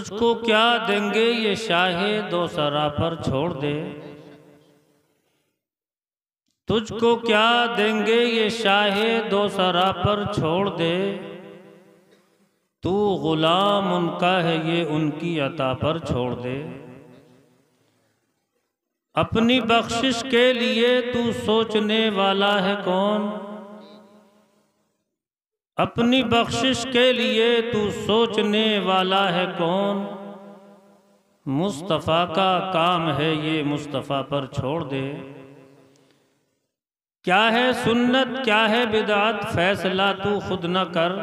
तुझको क्या देंगे ये शाहे दो सरा पर छोड़ दे, तुझको क्या देंगे ये शाहे दो सरा पर छोड़ दे, तू गुलाम उनका है ये उनकी अता पर छोड़ दे। अपनी बख्शिश के लिए तू सोचने वाला है कौन, अपनी बख्शिश के लिए तू सोचने वाला है कौन, मुस्तफ़ा का काम है ये मुस्तफ़ा पर छोड़ दे। क्या है सुन्नत क्या है बिदअत फैसला तू खुद न कर,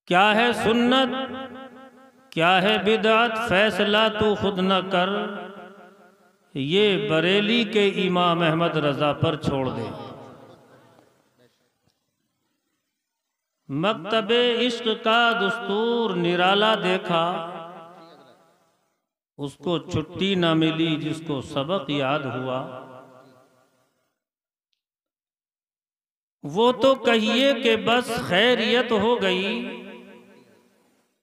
क्या है सुन्नत क्या है बिदअत फैसला तू खुद न कर, ये बरेली के इमाम अहमद रजा पर छोड़ दे। मकतबे इश्क का दुस्तूर निराला देखा, उसको छुट्टी ना मिली जिसको सबक याद हुआ। वो तो कहिए कि बस खैरियत हो गई,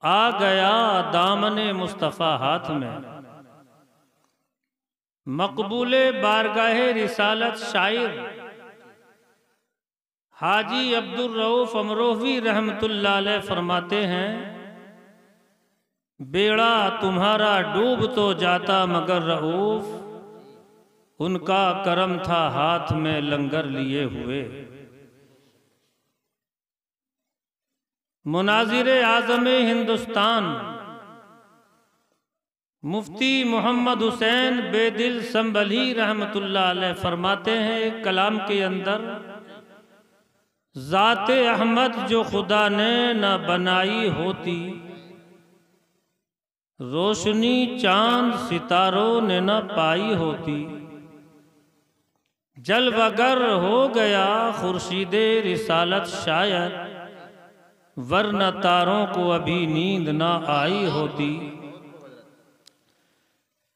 आ गया दामने मुस्तफ़ा हाथ में। मकबूले बारगाहे रिसालत शायर हाजी अब्दुल रऊफ अमरोही रहमतुल्लाह अलैह फरमाते हैं, बेड़ा तुम्हारा डूब तो जाता मगर रऊफ उनका करम था हाथ में लंगर लिए हुए। मुनाजिर आज़म हिंदुस्तान मुफ्ती मोहम्मद हुसैन बेदिल संभली रहमतुल्लाह अलैह फरमाते हैं एक कलाम के अंदर, ज़ाते अहमद जो खुदा ने न बनाई होती, रोशनी चांद सितारों ने न पाई होती, जलवगर हो गया खुर्शीदे रिसालत शायद, वरना तारों को अभी नींद ना आई होती।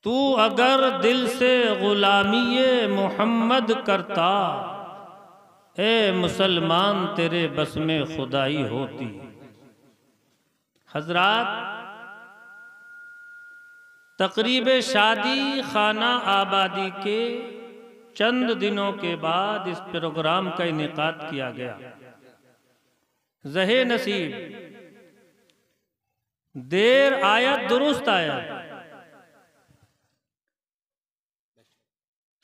तू अगर दिल से गुलामी मोहम्मद करता, ए मुसलमान तेरे बस में खुदाई होती। हजरात, तकरीब शादी खाना आबादी के चंद दिनों के बाद इस प्रोग्राम का इनेकाद किया गया। ज़हे नसीब देर आयत दुरुस्त आयत,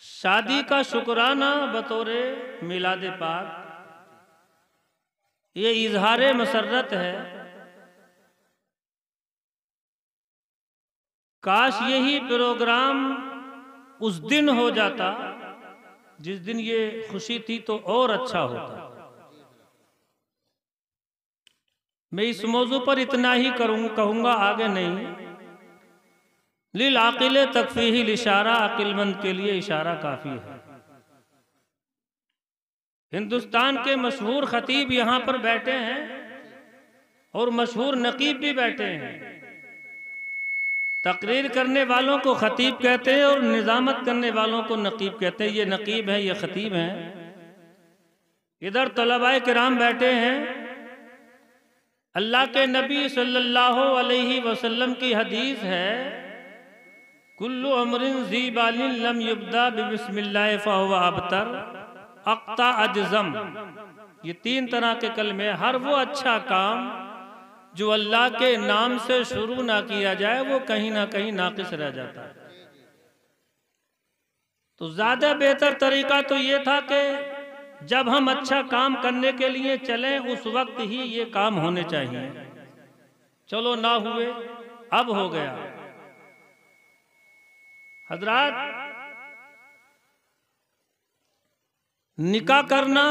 शादी का शुक्राना बतौरे मिलादे पाक, ये इजहारे मसरत है। काश यही प्रोग्राम उस दिन हो जाता जिस दिन ये खुशी थी तो और अच्छा होता। मैं इस मौजू पर इतना ही कहूँगा, आगे नहीं। लिल आकिल तकफीहिल इशारा, अक्लमंद के लिए इशारा काफ़ी है। हिंदुस्तान के मशहूर खतीब यहाँ पर बैठे हैं और मशहूर नकीब भी बैठे हैं। तकरीर करने वालों को खतीब कहते हैं और निज़ामत करने वालों को नकीब कहते हैं। ये नकीब है, ये खतीब हैं। इधर तलबाए किराम बैठे हैं। अल्लाह के नबी सल्लल्लाहु अलैहि वसल्लम की हदीस है, कुल्लु अमरिन ज़ीबालिन लम युब्दा बिस्मिल्लाह फहुवा अबतर अक्ता अजज़म। ये तीन तरह के कलमे, हर वो अच्छा काम जो अल्लाह के नाम से शुरू ना किया जाए वो कहीं ना कहीं नाकिस रह जाता है। तो ज़्यादा बेहतर तरीका तो ये था कि जब हम अच्छा काम करने के लिए चलें उस वक्त ही ये काम होने चाहिए। चलो ना हुए, अब हो गया। हजरात, निकाह करना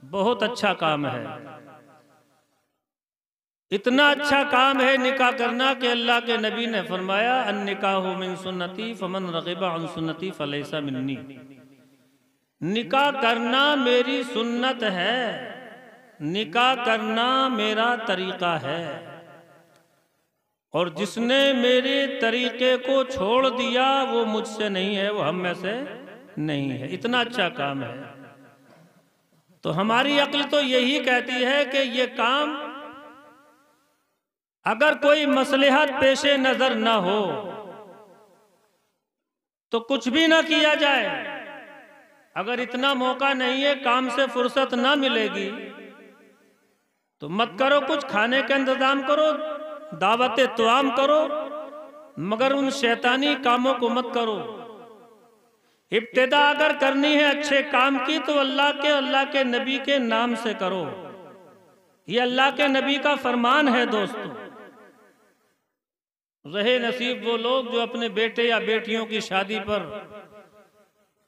बहुत अच्छा काम है। इतना अच्छा काम है निकाह करना कि अल्लाह के नबी ने फरमाया, अन निकाहु मिन सुन्नती फमन रग़िबा अन सुन्नती फलैसा मिन्नी। निकाह करना मेरी सुन्नत है, निकाह करना मेरा तरीका है, और जिसने मेरे तरीके को छोड़ दिया वो मुझसे नहीं है, वो हम में से नहीं है। इतना अच्छा काम है। तो हमारी अक्ल तो यही कहती है कि ये काम अगर कोई मसलहत पेशे नजर न हो तो कुछ भी ना किया जाए। अगर इतना मौका नहीं है, काम से फुर्सत ना मिलेगी तो मत करो, कुछ खाने का इंतजाम करो, दावत तुआम करो, मगर उन शैतानी कामों को मत करो। इब्तिदा अगर करनी है अच्छे काम की तो अल्लाह के नबी के नाम से करो। ये अल्लाह के नबी का फरमान है। दोस्तों, रहे नसीब वो लोग जो अपने बेटे या बेटियों की शादी पर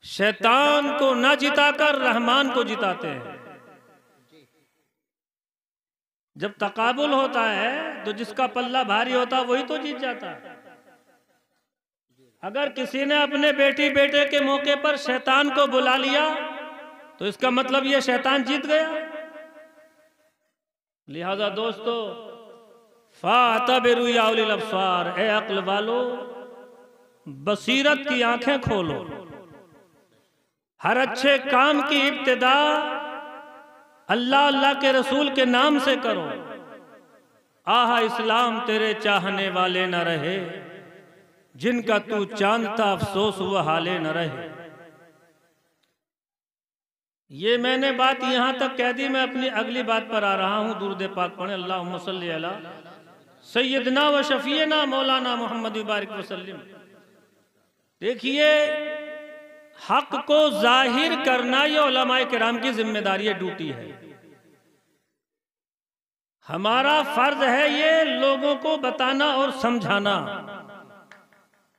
शैतान को ना जिताकर रहमान को जिताते हैं। जब तकाबुल होता है तो जिसका पल्ला भारी होता है वही तो जीत जाता है। अगर किसी ने अपने बेटी बेटे के मौके पर शैतान को बुला लिया तो इसका मतलब यह शैतान जीत गया। लिहाजा दोस्तों, फातबिरु या उलिल अब्सार, ए अक्ल वालो, बसीरत की आंखें खोलो। हर अच्छे काम की इब्तिदा अल्लाह के रसूल के नाम से करो। आहा इस्लाम तेरे चाहने वाले न रहे, जिनका तू जानता अफसोस हुआ हाले न रहे। ये मैंने बात यहां तक कह दी, मैं अपनी अगली बात पर आ रहा हूं। दुरूद पाक पढ़े, अल्लाहुम्मा सल्ली अला सय्यदना व शफीना मौलाना मोहम्मद बारिक वसल्लम। देखिए, हक को जाहिर करना ये उलमाए किराम की जिम्मेदारी, ड्यूटी है। हमारा फर्ज है ये लोगों को बताना और समझाना।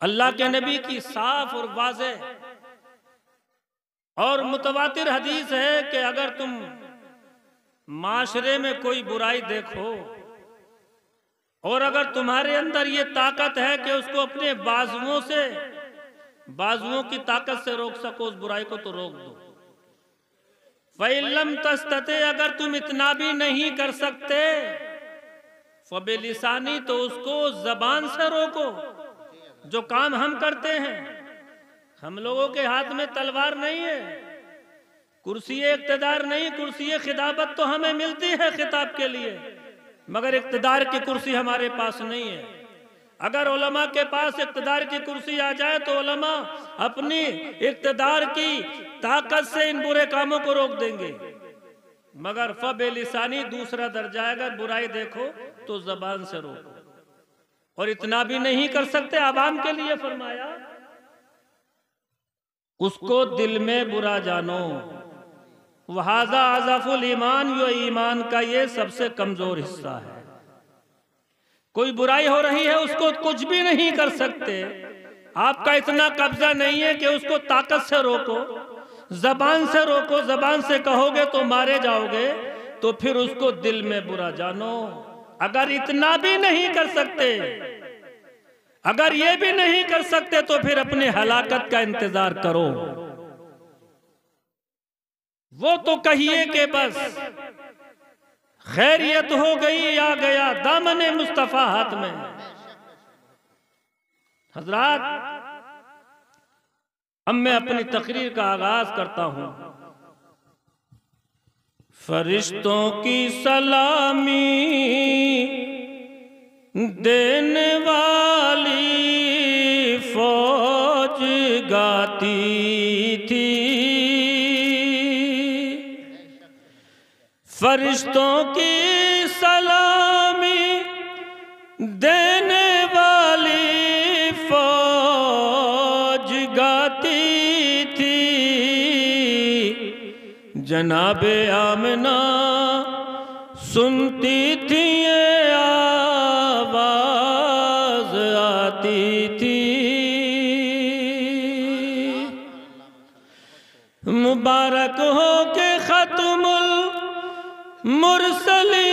अल्लाह के नबी की साफ और वाज़ेह और मुतवातिर हदीस है कि अगर तुम माशरे में कोई बुराई देखो और अगर तुम्हारे अंदर ये ताकत है कि उसको अपने बाजुओं की ताकत से रोक सको, उस बुराई को तो रोक दो। फ़इल्लम तस्तते, अगर तुम इतना भी नहीं कर सकते, फ़बिलिसानी, तो उसको जबान से रोको। जो काम हम करते हैं, हम लोगों के हाथ में तलवार नहीं है, कुर्सी इक़्तिदार नहीं, कुर्सी खिताबत तो हमें मिलती है खिताब के लिए, मगर इक़्तिदार की कुर्सी हमारे पास नहीं है। अगर उलमा के पास इक़्तिदार की कुर्सी आ जाए तो उलमा अपनी इक़्तिदार की ताकत से इन बुरे कामों को रोक देंगे। मगर फ़बिलिसानी दूसरा दर्जा है, अगर बुराई देखो तो जबान से रोको। और इतना भी नहीं कर सकते, आवाम के लिए फरमाया, उसको दिल में बुरा जानो। वहाजा अज़फ़ुल ईमान, यो ईमान का ये सबसे कमजोर हिस्सा है। कोई बुराई हो रही है, उसको कुछ भी नहीं कर सकते, आपका इतना कब्जा नहीं है कि उसको ताकत से रोको, जबान से रोको। जबान से कहोगे तो मारे जाओगे, तो फिर उसको दिल में बुरा जानो। अगर इतना भी नहीं कर सकते, अगर ये भी नहीं कर सकते, तो फिर अपनी हलाकत का इंतजार करो। वो तो कहिए कि बस खैरियत हो गई, आ गया दामने मुस्तफा हाथ में। हजरात, अब मैं अपनी तकरीर का आगाज करता हूं। फरिश्तों की सलामी देने वाली फौज गाती थी, फरिश्तों की सलामी देने वाली फौज गाती थी। जनाबे आमना सुनती थी, ये आवाज आती थी। मुबारक हो के खत्मुल मुरसली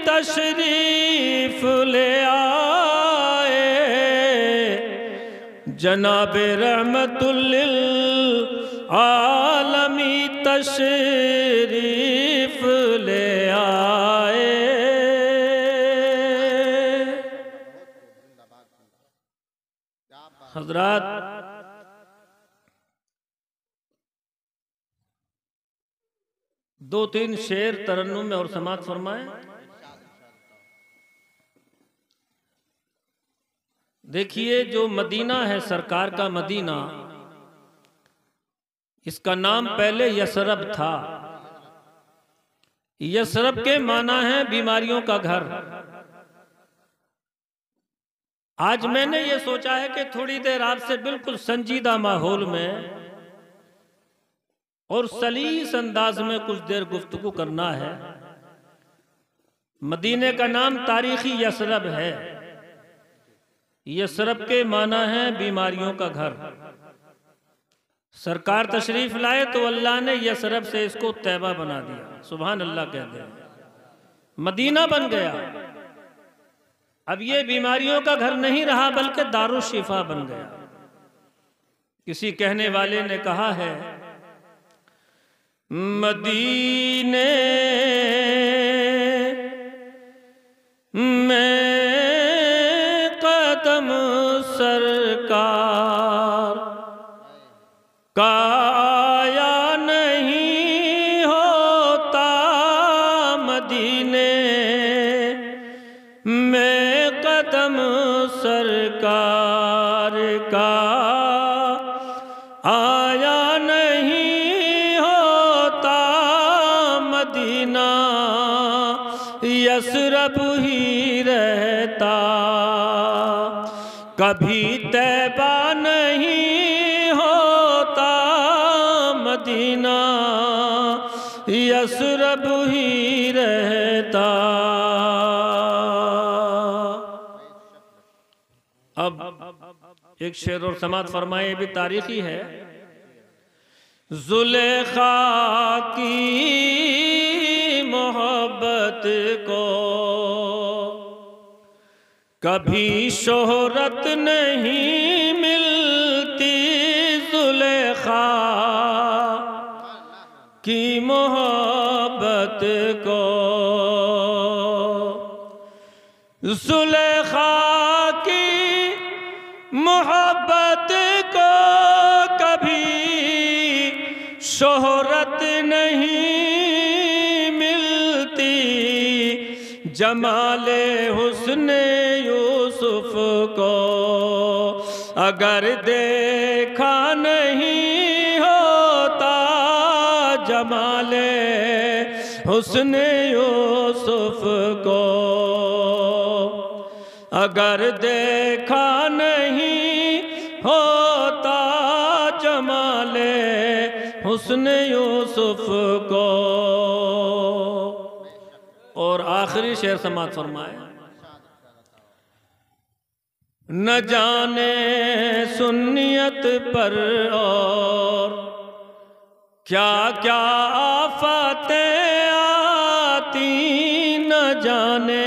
तशरीफ ले आए, जनाबे रहमतुल लिल आलमी तशरीफ ले आए। हजरात, दो तीन शेर तरन्नुम में और समात फरमाएं। देखिए, जो मदीना है सरकार का मदीना, इसका नाम पहले यसरब था। यसरब के माना है बीमारियों का घर। आज मैंने ये सोचा है कि थोड़ी देर आपसे बिल्कुल संजीदा माहौल में और सलीस अंदाज में कुछ देर गुफ्तगू करना है। मदीने का नाम तारीखी यसरब है। यसरब के माना है बीमारियों का घर। सरकार तशरीफ लाए तो अल्लाह ने यसरब से इसको तैबा बना दिया। सुभान अल्लाह कहते हैं, मदीना बन गया। अब ये बीमारियों का घर नहीं रहा बल्कि दारुल शिफा बन गया। किसी कहने वाले ने कहा है, मदीने में कदम सरकार का आया नहीं होता, मदीने में कदम सरकार का आया नहीं होता, मदीना यसरब ही रहता, कभी तैबा नहीं होता, मदीना यसरब ही रहता। अब एक शेर और समात फरमाए, भी तारीखी है। जुलेखा की मोहब्बत को कभी शोहरत नहीं मिलती, जुलेखा की मोहब्बत को, जुलेखा की मोहब्बत को कभी शोहरत नहीं मिलती, जमाले हुस्ने यूसुफ को अगर देखा नहीं होता, जमाले हुस्ने यूसुफ को अगर देखा नहीं होता, जमाले हुस्ने यूसुफ को। और आखिरी शेर समात फरमाए, न जाने सुन्नियत पर और क्या क्या आफतें आती, न जाने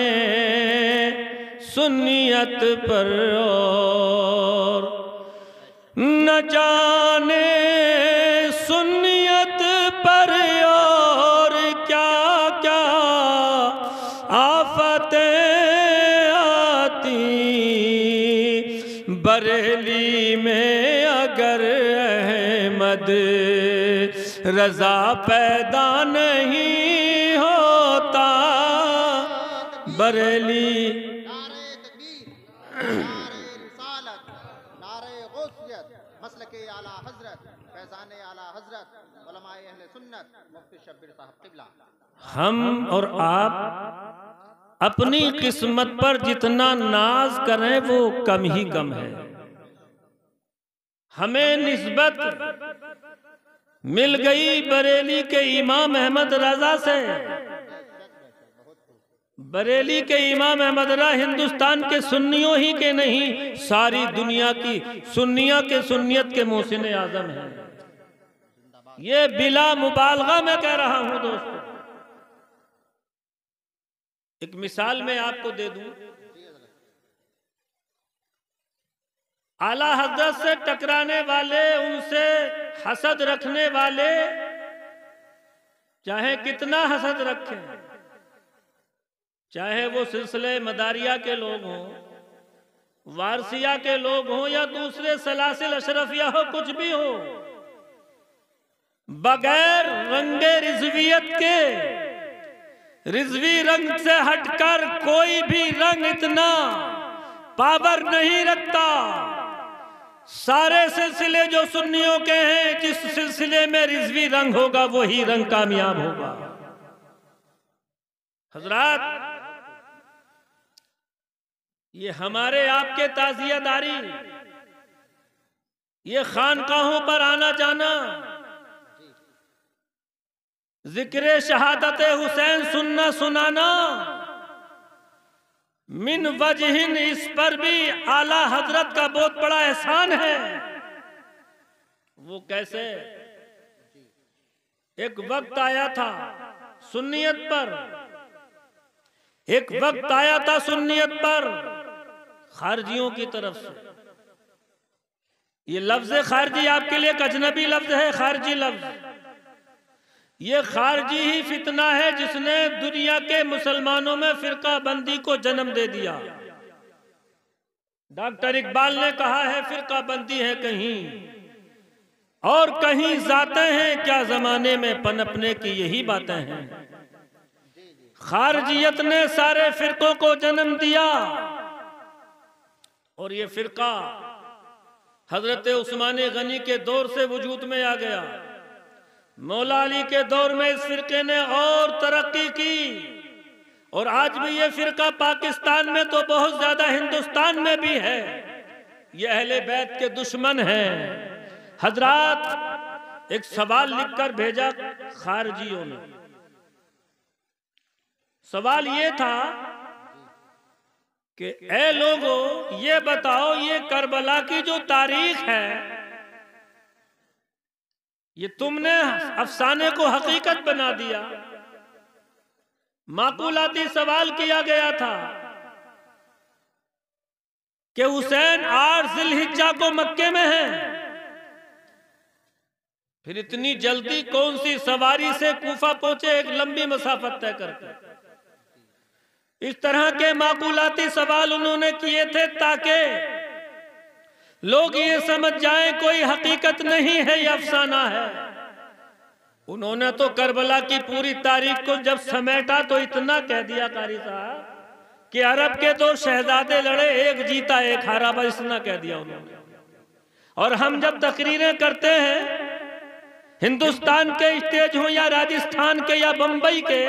सुन्नियत पर और न जाने सुन्नियत पर और क्या क्या आफतें आती, बरेली में अगर अहमद रजा पैदा नहीं होता, बरेली हम और आप अपनी किस्मत पर जितना नाज करें वो कम ही कम है। हमें निस्बत मिल गई बरेली के इमाम अहमद रजा से। बरेली के इमाम अहमद रजा हिंदुस्तान के सुन्नियों ही के नहीं, सारी दुनिया की सुन्निया के सुन्नियत के मोहसिन आजम है। ये बिला मुबालगा मैं कह रहा हूं दोस्तों। एक मिसाल मैं आपको दे दूं, आला हजरत से टकराने वाले, उनसे हसद रखने वाले, चाहे कितना हसद रखें, चाहे वो सिलसिले मदारिया के लोग हों, वारसिया के लोग हों या दूसरे सलासिल अशरफिया हो, कुछ भी हो, बगैर रंगे रिजवियत के, रिजवी रंग से हटकर कोई भी रंग इतना पावर नहीं रखता। सारे सिलसिले जो सुन्नियों के हैं, जिस सिलसिले में रिजवी रंग होगा वही रंग कामयाब होगा। हजरात, ये हमारे आपके ताजियादारी, ये खानकाहों पर आना जाना, जिक्र शहादत हुसैन सुनना सुनाना, मिन वजहिन, इस पर भी आला हजरत का बहुत बड़ा एहसान है। वो कैसे? एक वक्त आया था सुन्नियत पर, एक वक्त आया था सुन्नियत पर खारजियों की तरफ से। ये लफ्ज खारजी आपके लिए एक अजनबी लफ्ज है, खारजी लफ्ज। ये खारजी ही फितना है जिसने दुनिया के मुसलमानों में फिरका बंदी को जन्म दे दिया। डॉक्टर इकबाल ने कहा है फिरका बंदी है कहीं और कहीं जाते हैं, क्या जमाने में पनपने की यही बातें हैं। खारजियत ने सारे फिरकों को जन्म दिया और ये फिरका हजरत उस्मान गनी के दौर से वजूद में आ गया। मौला अली के दौर में इस फिरके ने और तरक्की की और आज भी ये फिरका पाकिस्तान में तो बहुत ज्यादा, हिंदुस्तान में भी है। ये अहले बैत के दुश्मन हैं। हजरात, एक सवाल लिखकर भेजा खारजियों ने। सवाल ये था कि ऐ लोगों, ये बताओ, ये करबला की जो तारीख है, ये तुमने अफसाने को हकीकत बना दिया। माकूलाती सवाल किया गया था कि हुसैन 8 जिलहिज्जा को मक्के में है, फिर इतनी जल्दी कौन सी सवारी से कूफा पहुंचे, एक लंबी मसाफत तय करके। इस तरह के माकूलाती सवाल उन्होंने किए थे ताकि लोग ये समझ जाएं कोई हकीकत नहीं है, ये अफसाना है। उन्होंने तो करबला की पूरी तारीख को जब समेटा तो इतना कह दिया कारी साहब कि अरब के 2 शहजादे लड़े, एक जीता एक हारा, बस इतना कह दिया उन्होंने। और हम जब तकरीरें करते हैं हिंदुस्तान के स्टेज हो या राजस्थान के या बंबई के,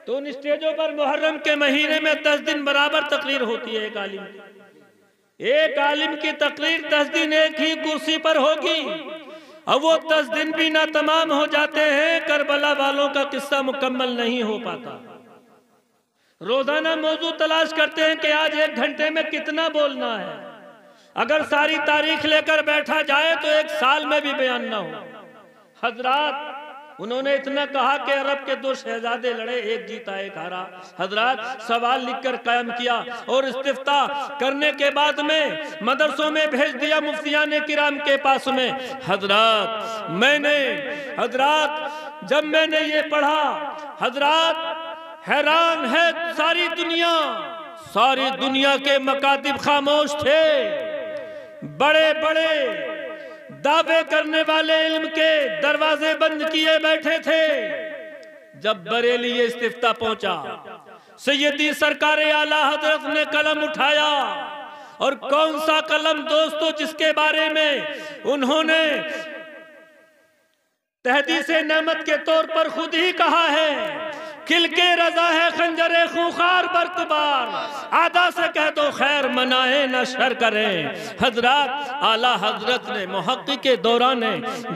तो उन स्टेजों पर मुहर्रम के महीने में 10 दिन बराबर तकरीर होती है। एक आलिम की तकरीर 10 दिन एक ही कुर्सी पर होगी, अब वो 10 दिन भी ना तमाम हो जाते हैं, करबला वालों का किस्सा मुकम्मल नहीं हो पाता। रोजाना मौजू तलाश करते हैं कि आज 1 घंटे में कितना बोलना है। अगर सारी तारीख लेकर बैठा जाए तो 1 साल में भी बयान ना हो। हजरात, उन्होंने इतना कहा कि अरब के 2 शहजादे लड़े, एक जीता एक हारा। हजरात, सवाल लिखकर कायम किया और इस्तिफ्ता करने के बाद में मदरसों में भेज दिया मुफ्तियाने किराम के पास में। हजरात, जब मैंने ये पढ़ा, हजरात हैरान है सारी दुनिया के मकातिब खामोश थे। बड़े बड़े दावे करने वाले इल्म के दरवाजे बंद किए बैठे थे। जब बरेली ये इस्तिफ्ता पहुंचा, सैयदी सरकार आला हजरत ने कलम उठाया, और कौन सा कलम दोस्तों, जिसके बारे में उन्होंने तहदीसे नेमत के तौर पर खुद ही कहा है, खिल के रजा है खंजरे खूंखार बरकबार, आदा से कह दो खैर मनाए न शर करें। हजरत आला हजरत ने मुहक्किक के दौरान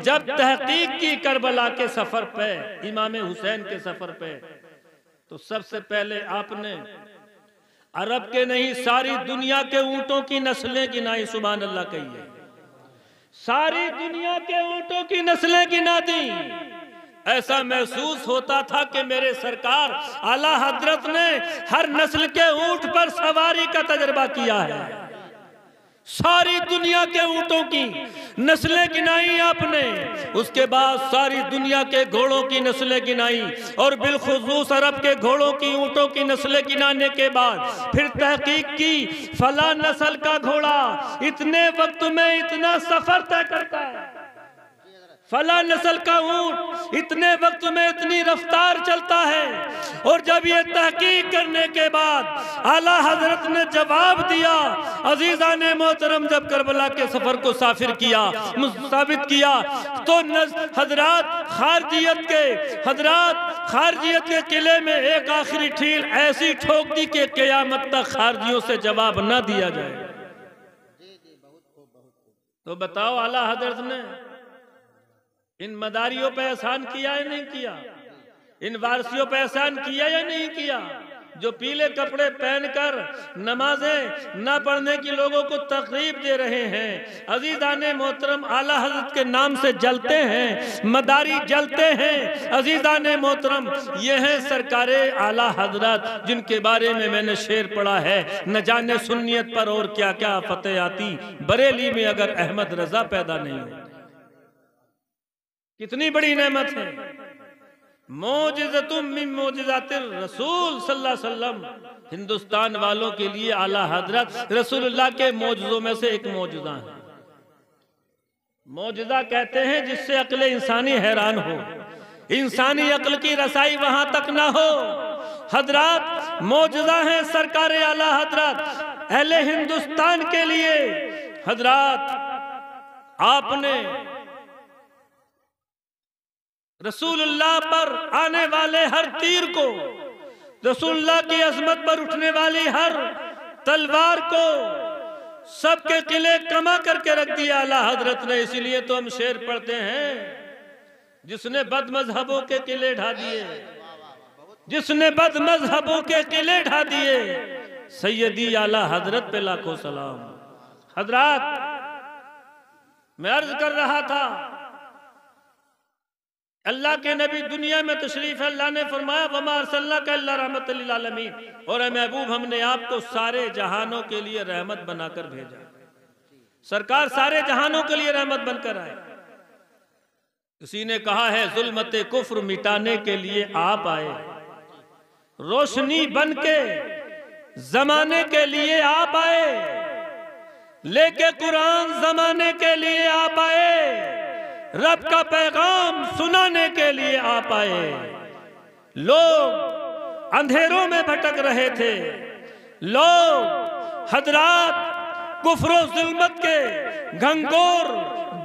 जब तहकीक की करबला के सफर पे, इमाम हुसैन के सफर पे, तो सबसे पहले आपने अरब के नहीं सारी दुनिया के ऊंटों की नस्लें गिनाई। सुभान अल्लाह कहिए। सारी दुनिया के ऊंटों की नस्लें गिना दी। ऐसा महसूस होता था कि मेरे सरकार आला हजरत ने हर नस्ल के ऊंट पर सवारी का तजर्बा किया है। सारी दुनिया के ऊंटों की नस्लें गिनाई आपने, उसके बाद सारी दुनिया के घोड़ों की नस्लें गिनाई, और बिलखुसूस अरब के घोड़ों की ऊंटों की नस्लें गिनाने के बाद फिर तहकीक की फला नस्ल का घोड़ा इतने वक्त में इतना सफर तय करता है, फला नस्ल का ऊंट इतने वक्त में इतनी रफ्तार चलता है। और जब ये तहकीक करने के बाद आला हजरत ने जवाब दिया, अजीजान मोहतरम जब करबला के सफर को साफिर किया, साबित किया, तो हजरात खारजियत के किले में एक आखिरी ठील ऐसी ठोक दी कि क़यामत तक खारजियों से जवाब न दिया जाए। तो बताओ आला हजरत ने इन मदारियों पे एहसान किया या नहीं किया? इन वारसियों पे एहसान किया या नहीं किया? जो पीले कपड़े पहनकर नमाजें ना पढ़ने की लोगों को तकरीब दे रहे हैं, अजीजाने मोहतरम आला हजरत के नाम से जलते हैं, मदारी जलते हैं। अजीजाने मोहतरम ये हैं सरकारे आला हजरत जिनके बारे में मैंने शेर पढ़ा है, न जाने सुन्नियत पर और क्या क्या फतेह आती बरेली में अगर अहमद रजा पैदा नहीं हो। कितनी बड़ी नेमत है। मोजिज़तुम मिन मोजिज़ातिर रसूल सल्लल्लाहु अलैहि वसल्लम, हिंदुस्तान वालों के लिए आला हजरत रसूलुल्लाह के मोजज़ों में से एक मोजज़ा है। मोजज़ा कहते हैं जिससे अक्ल इंसानी हैरान हो, इंसानी अक्ल की रसाई वहां तक ना हो। हजरत मोजज़ा है सरकार आला हजरत अहले हिंदुस्तान के लिए। हजरत आपने रसूलुल्लाह पर आने वाले हर तीर को, रसूलुल्लाह की अजमत पर उठने वाली हर तलवार को सबके किले कमा करके रख दिया आला हजरत ने। इसीलिए तो हम शेर पढ़ते हैं, जिसने बद मजहबों के किले ढा दिए, जिसने बद मजहबों के किले ढा दिए, सैयदी आला हजरत पे लाखों सलाम। हजरत मैं अर्ज कर रहा था, अल्लाह के नबी दुनिया में तशरीफ है, अल्लाह ने फरमाया वमा अरसलनाका इल्ला रहमतल लिल आलमीन, और महबूब हमने आपको सारे जहानों के लिए रहमत बनाकर भेजा। सरकार सारे जहानों के लिए रहमत बनकर आए। किसी ने कहा है जुल्मते कुफ्र मिटाने के लिए आप आए, रोशनी बन के जमाने के लिए आप आए, लेके कुरान जमाने के लिए आप आए, रब का पैगाम सुनाने के लिए आप आए। लोग अंधेरों में भटक रहे थे, लोग हजरात कुफ्र जुल्मत के घंघोर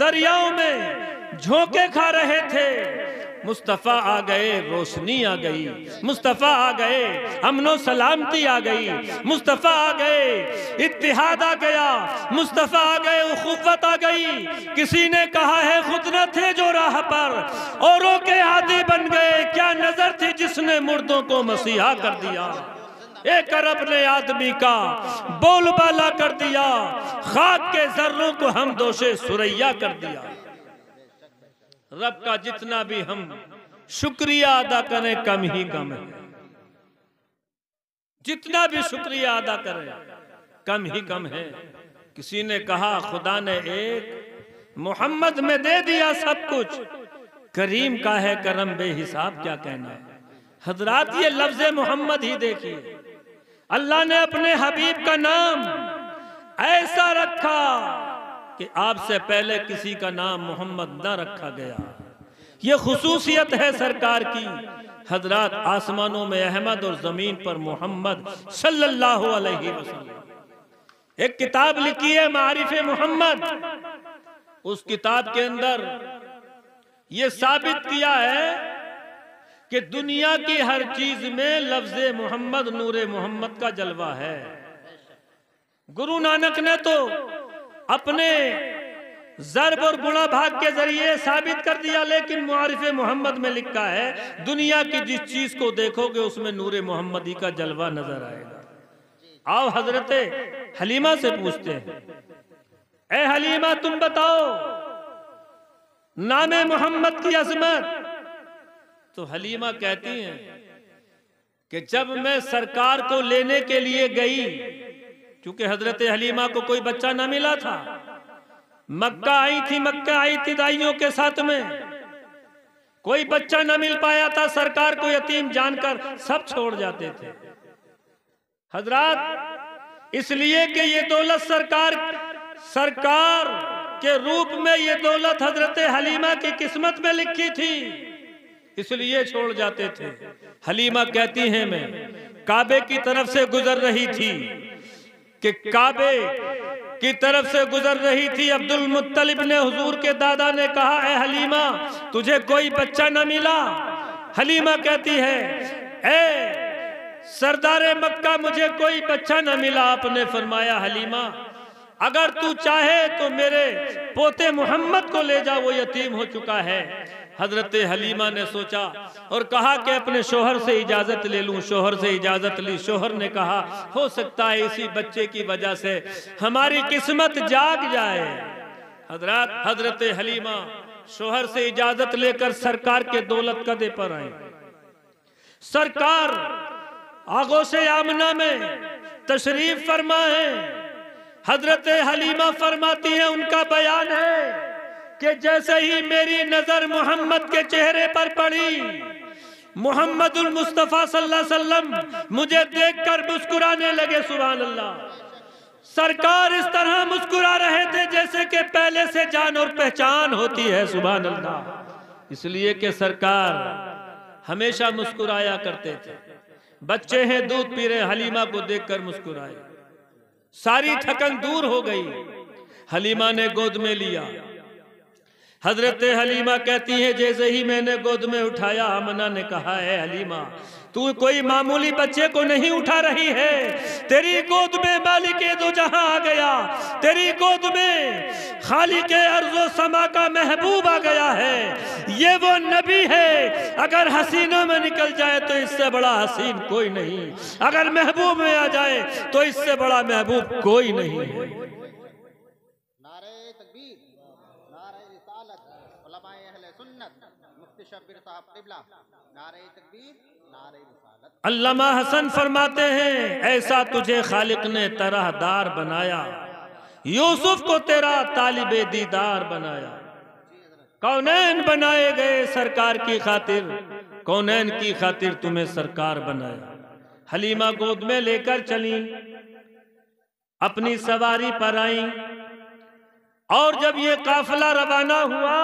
दरियाओं में झोंके खा रहे थे। मुस्तफ़ा आ गए, रोशनी आ गई, मुस्तफ़ा आ गए, अमनो सलामती आ गई, मुस्तफ़ा आ गए, इत्तिहाद आ गया, मुस्तफ़ा आ गए, उखुवत आ गई। किसी ने कहा है खुद न थे जो राह पर, औरों के आदि बन गए। क्या नजर थी जिसने मुर्दों को मसीहा कर दिया, एक अरब ने आदमी का बोलबाला कर दिया, खाक के जर्रों को हम दोषे सुरैया कर दिया। रब का जितना भी हम शुक्रिया अदा करें कम ही कम है, जितना भी शुक्रिया अदा करें कम ही कम है। किसी ने कहा खुदा ने एक मोहम्मद में दे दिया सब कुछ, करीम का है करम बेहिसाब क्या कहना है। हजरात ये लफ्ज मोहम्मद ही देखिए, अल्लाह ने अपने हबीब का नाम ऐसा रखा कि आपसे पहले किसी का नाम मोहम्मद न रखा गया। ये खुसूसियत है सरकार की। हजरात आसमानों में अहमद और जमीन पर मोहम्मद सल्लल्लाहु अलैहि वसल्लम। एक किताब लिखी है मारिफे मोहम्मद, उस किताब के अंदर ये साबित किया है कि दुनिया की हर चीज में लफ्ज़े मोहम्मद नूरे मोहम्मद का जलवा है। गुरु नानक ने तो अपने ज़र्ब और गुणा भाग के जरिए साबित कर दिया, लेकिन मुआरिफे मोहम्मद में लिखा है दुनिया की जिस चीज को देखोगे उसमें नूरे मोहम्मदी का जलवा नजर आएगा। आओ हजरत हलीमा से पूछते हैं, ए हलीमा तुम बताओ नामे मोहम्मद की अजमत। तो हलीमा कहती हैं कि जब मैं सरकार को लेने के लिए गई, क्योंकि हजरत हलीमा को कोई बच्चा ना मिला था, मक्का आई थी दाइयों के साथ में, कोई बच्चा न मिल पाया था, सरकार को यतीम जानकर सब छोड़ जाते थे। हजरात इसलिए कि ये दौलत सरकार के रूप में ये दौलत हजरत हलीमा की किस्मत में लिखी थी, इसलिए छोड़ जाते थे। हलीमा कहती हैं मैं काबे की तरफ से गुजर रही थी कि काबे की तरफ से गुजर रही थी। अब्दुल मुत्तलिब ने, हुजूर के दादा ने कहा, ए हलीमा तुझे कोई बच्चा न मिला? हलीमा कहती है, ए सरदारे मक्का मुझे कोई बच्चा न मिला। आपने फरमाया, हलीमा अगर तू चाहे तो मेरे पोते मोहम्मद को ले जा, वो यतीम हो चुका है। हजरत हलीमा ने सोचा और कहा कि अपने शोहर से इजाजत ले लूं। शोहर से इजाजत ली। शोहर ने कहा, हो सकता है इसी बच्चे की वजह से हमारी किस्मत जाग जाए। हजरत हलीमा शोहर से इजाजत लेकर सरकार के दौलत कदे पर आए। सरकार आगोशे आमना में तशरीफ फरमा है। हजरत हलीमा फरमाती है, उनका बयान है कि जैसे ही मेरी नजर मोहम्मद के चेहरे पर पड़ी, मोहम्मदुल मुस्तफा सल्लल्लाहु अलैहि वसल्लम मुझे देखकर मुस्कुराने लगे। सुभान अल्लाह। सरकार इस तरह मुस्कुरा रहे थे जैसे कि पहले से जान और पहचान होती है। सुभान अल्लाह। इसलिए कि सरकार हमेशा मुस्कुराया करते थे। बच्चे हैं दूध पी रहे, हलीमा को देखकर मुस्कुराए। सारी थकन दूर हो गई। हलीमा ने गोद में लिया। हजरत हलीमा कहती है, जैसे ही मैंने गोद में उठाया, आमना ने कहा, है हलीमा तू कोई मामूली बच्चे को नहीं उठा रही है, तेरी गोद में मालिक दो जहां आ गया, तेरी गोद में खालिक अर्ज़ो समा का महबूब आ गया है। ये वो नबी है, अगर हसीनों में निकल जाए तो इससे बड़ा हसीन कोई नहीं, अगर महबूब में आ जाए तो इससे बड़ा महबूब कोई नहीं है। अल्लामा हसन फरमाते हैं, ऐसा तुझे खालिक ने तरहदार बनाया, यूसुफ को तेरा तालिबे दीदार बनाया। कौनैन बनाए गए सरकार की खातिर, कौनैन की खातिर तुम्हें सरकार बनाया। हलीमा गोद में लेकर चली, अपनी सवारी पर आई, और जब ये काफिला रवाना हुआ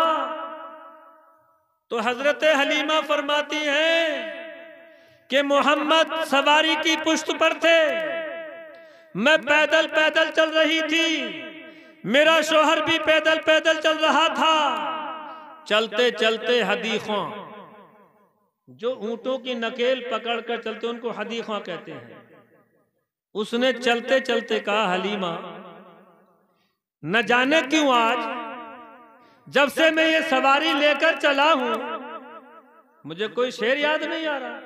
तो हजरत हलीमा फरमाती हैं कि मोहम्मद सवारी की पुश्त पर थे, मैं पैदल पैदल चल रही थी, मेरा शोहर भी पैदल पैदल चल रहा था। चलते चलते हदीक़ों, जो ऊंटों की नकेल पकड़कर चलते उनको हदीक़ों कहते हैं, उसने चलते चलते कहा, हलीमा न जाने क्यों आज जब से मैं ये सवारी लेकर चला हूं मुझे कोई शेर याद नहीं आ रहा।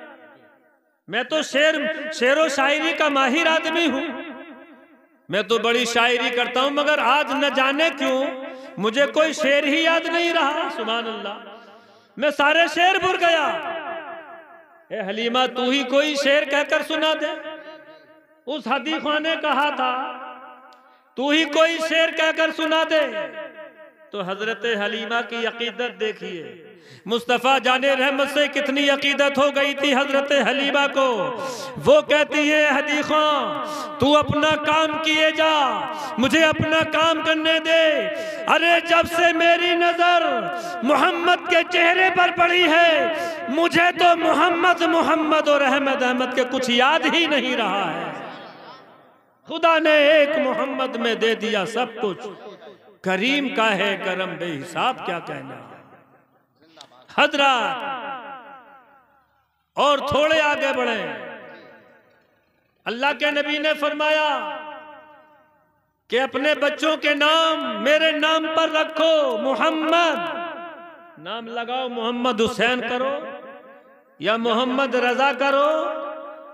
मैं तो शेरो शायरी का माहिर आदमी हूं, मैं तो बड़ी शायरी करता हूं, मगर आज न जाने क्यों मुझे कोई शेर ही याद नहीं रहा। सुभान अल्लाह, मैं सारे शेर भूल गया। ए हलीमा तू ही कोई शेर कहकर सुना दे। उस हदीक़ों ने कहा था तू ही कोई शेर कहकर सुना दे। तो हजरत हलीमा की अकीदत देखिए, मुस्तफ़ा जाने रहमत से कितनी अकीदत हो गई थी हजरत हलीमा को। वो कहती है, हदीक़ों तू अपना काम किए जा, मुझे अपना काम करने दे। अरे जब से मेरी नजर मोहम्मद के चेहरे पर पड़ी है, मुझे तो मोहम्मद मोहम्मद और अहमद अहमद के कुछ याद ही नहीं रहा है। खुदा ने एक मोहम्मद में दे दिया सब कुछ, करीम का है करम बेहिसाब, क्या कहना। हजरत और थोड़े आगे बढ़े, अल्लाह के नबी ने फरमाया कि अपने बच्चों के नाम मेरे नाम पर रखो, मोहम्मद नाम लगाओ, मोहम्मद हुसैन करो या मोहम्मद रजा करो,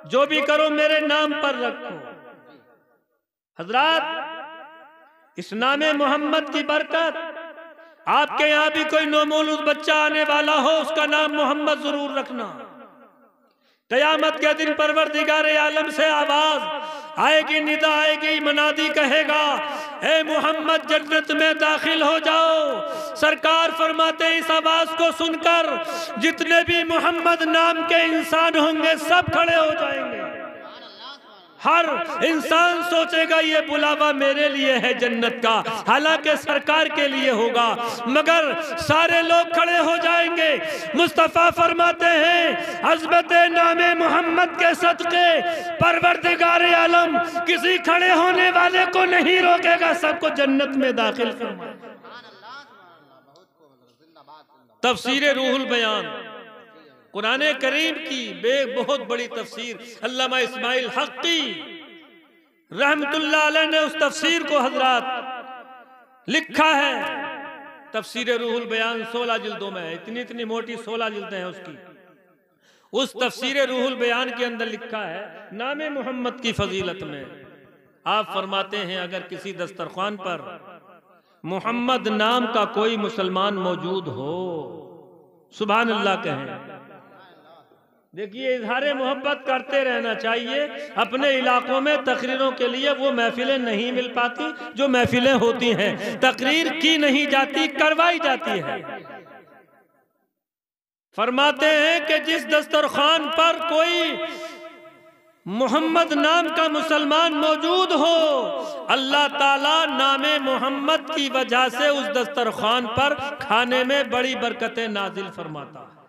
जो भी करो मेरे नाम पर रखो। हजरत इस नामे मोहम्मद की बरकत, आपके यहाँ भी कोई नौमौलूद बच्चा आने वाला हो, उसका नाम मोहम्मद जरूर रखना। कयामत के दिन परवरदिगारे आलम से आवाज आएगी, निदा आएगी, मनादी कहेगा, ए मोहम्मद जन्नत में दाखिल हो जाओ। सरकार फरमाते इस आवाज को सुनकर जितने भी मोहम्मद नाम के इंसान होंगे सब खड़े हो जाएंगे। हर इंसान सोचेगा ये बुलावा मेरे लिए है जन्नत का, हालांकि सरकार के लिए होगा, मगर सारे लोग खड़े हो जाएंगे। मुस्तफ़ा फरमाते हैं अज़मत नामे मोहम्मद के सदक़े परवरदिगार आलम किसी खड़े होने वाले को नहीं रोकेगा, सबको जन्नत में दाखिल फरमाएगा। तफसीर रूहुल बयान कुरान करीम की बहुत बड़ी तफसीर, अल्लामा इस्माइल हक़ी रहमतुल्लाह अलैह ने उस तफसीर को हजरात लिखा है। तफसीर रूहुल बयान 16 जिल्दों में है, इतनी मोटी 16 जिल्दें हैं उसकी। उस तफसीर रूहुल बयान के अंदर लिखा है नामे मोहम्मद की फजीलत में आप फरमाते हैं अगर किसी दस्तरखान पर मोहम्मद नाम का कोई मुसलमान मौजूद हो, सुभान अल्लाह कहें। देखिए इजहार मोहब्बत करते रहना चाहिए। अपने इलाकों में तकरीरों के लिए वो महफिलें नहीं मिल पाती जो महफिलें होती हैं, तकरीर की नहीं जाती, करवाई जाती है। फरमाते हैं कि जिस दस्तरखान पर कोई मोहम्मद नाम का मुसलमान मौजूद हो, अल्लाह ताला नामे मोहम्मद की वजह से उस दस्तरखान पर खाने में बड़ी बरकतें नाजिल फरमाता है।